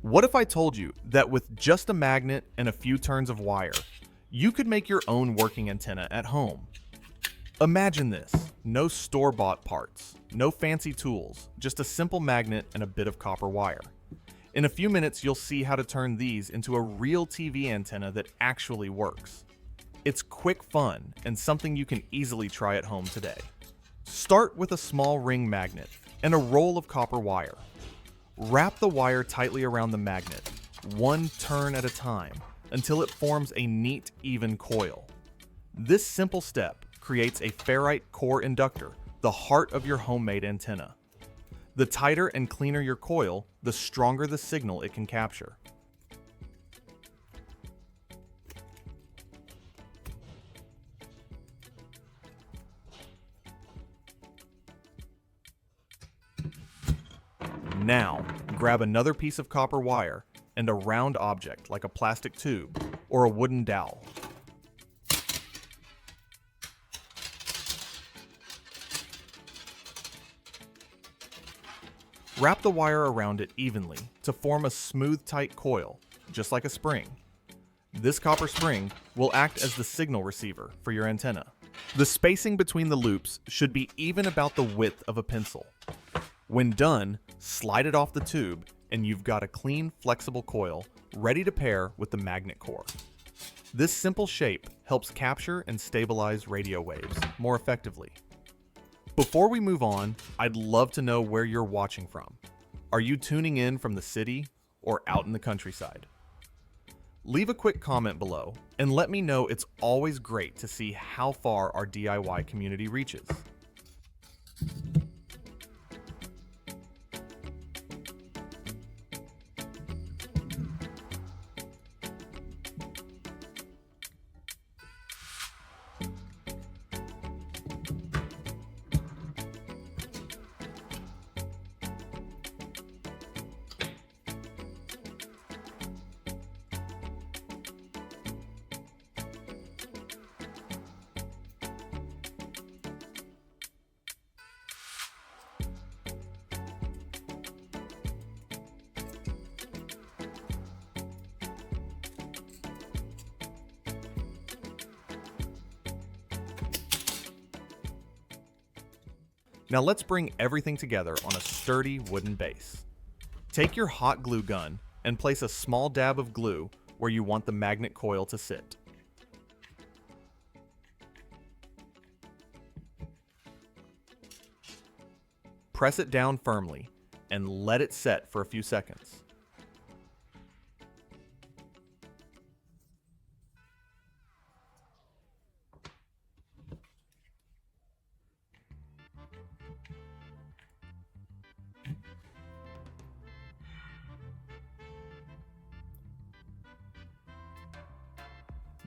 What if I told you that with just a magnet and a few turns of wire, you could make your own working antenna at home? Imagine this: no store-bought parts, no fancy tools, just a simple magnet and a bit of copper wire. In a few minutes, you'll see how to turn these into a real TV antenna that actually works. It's quick fun and something you can easily try at home today. Start with a small ring magnet and a roll of copper wire. Wrap the wire tightly around the magnet, one turn at a time, until it forms a neat, even coil. This simple step creates a ferrite core inductor, the heart of your homemade antenna. The tighter and cleaner your coil, the stronger the signal it can capture. Now, grab another piece of copper wire and a round object like a plastic tube or a wooden dowel. Wrap the wire around it evenly to form a smooth, tight coil, just like a spring. This copper spring will act as the signal receiver for your antenna. The spacing between the loops should be even about the width of a pencil. When done, slide it off the tube and you've got a clean, flexible coil ready to pair with the magnet core. This simple shape helps capture and stabilize radio waves more effectively. Before we move on, I'd love to know where you're watching from. Are you tuning in from the city or out in the countryside? Leave a quick comment below and let me know. It's always great to see how far our DIY community reaches. Now let's bring everything together on a sturdy wooden base. Take your hot glue gun and place a small dab of glue where you want the magnet coil to sit. Press it down firmly and let it set for a few seconds.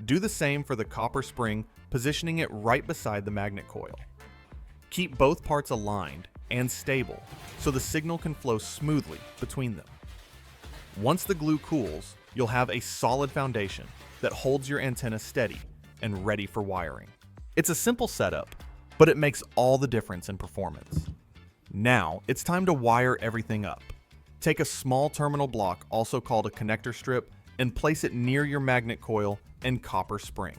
Do the same for the copper spring, positioning it right beside the magnet coil. Keep both parts aligned and stable so the signal can flow smoothly between them. Once the glue cools, you'll have a solid foundation that holds your antenna steady and ready for wiring. It's a simple setup, but it makes all the difference in performance. Now, it's time to wire everything up. Take a small terminal block, also called a connector strip, and place it near your magnet coil and copper spring.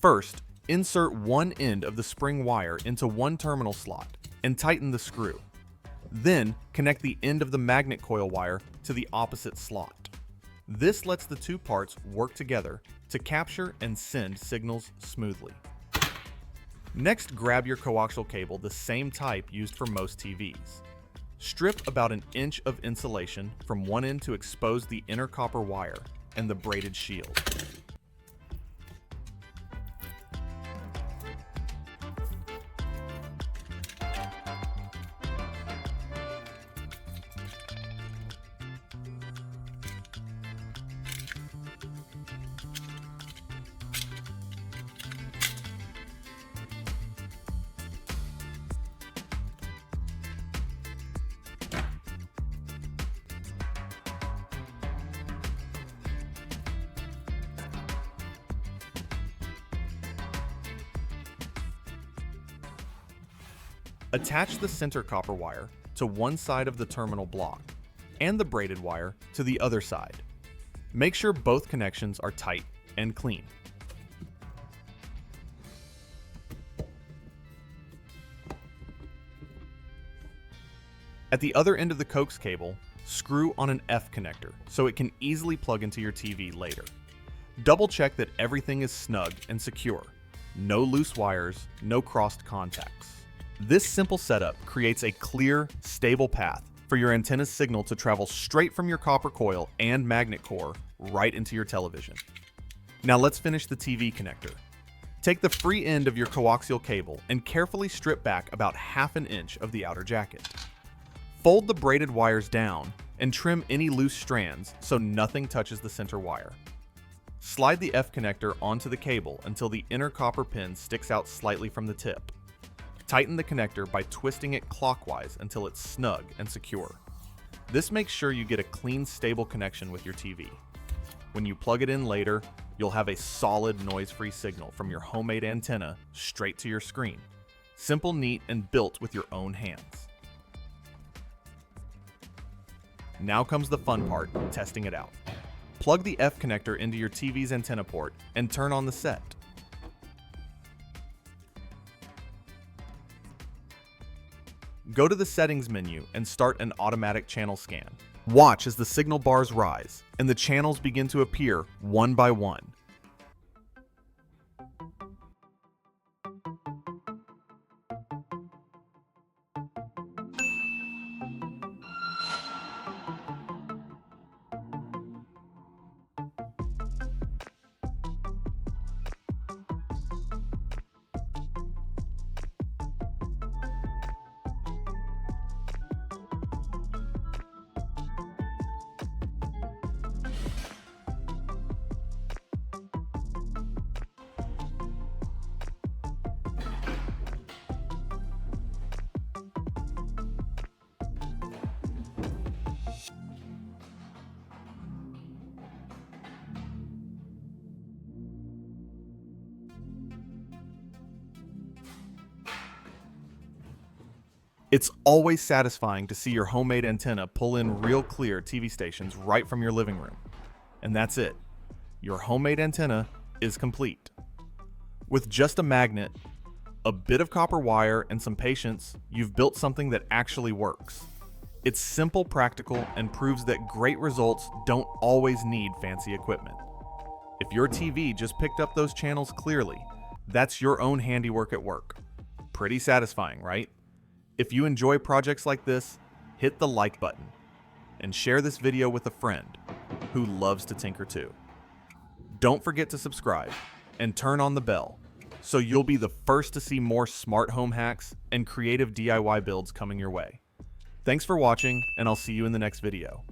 First, insert one end of the spring wire into one terminal slot and tighten the screw. Then, connect the end of the magnet coil wire to the opposite slot. This lets the two parts work together to capture and send signals smoothly. Next, grab your coaxial cable, the same type used for most TVs. Strip about an inch of insulation from one end to expose the inner copper wire and the braided shield. Attach the center copper wire to one side of the terminal block and the braided wire to the other side. Make sure both connections are tight and clean. At the other end of the coax cable, screw on an F connector so it can easily plug into your TV later. Double check that everything is snug and secure. No loose wires, no crossed contacts. This simple setup creates a clear, stable path for your antenna's signal to travel straight from your copper coil and magnet core right into your television. Now let's finish the TV connector. Take the free end of your coaxial cable and carefully strip back about 1/2 inch of the outer jacket. Fold the braided wires down and trim any loose strands so nothing touches the center wire. Slide the F connector onto the cable until the inner copper pin sticks out slightly from the tip. Tighten the connector by twisting it clockwise until it's snug and secure. This makes sure you get a clean, stable connection with your TV. When you plug it in later, you'll have a solid noise-free signal from your homemade antenna straight to your screen. Simple, neat, and built with your own hands. Now comes the fun part, testing it out. Plug the F connector into your TV's antenna port and turn on the set. Go to the settings menu and start an automatic channel scan. Watch as the signal bars rise and the channels begin to appear one by one. It's always satisfying to see your homemade antenna pull in real clear TV stations right from your living room. And that's it. Your homemade antenna is complete. With just a magnet, a bit of copper wire, and some patience, you've built something that actually works. It's simple, practical, and proves that great results don't always need fancy equipment. If your TV just picked up those channels clearly, that's your own handiwork at work. Pretty satisfying, right? If you enjoy projects like this, hit the like button and share this video with a friend who loves to tinker too. Don't forget to subscribe and turn on the bell so you'll be the first to see more smart home hacks and creative DIY builds coming your way. Thanks for watching, and I'll see you in the next video.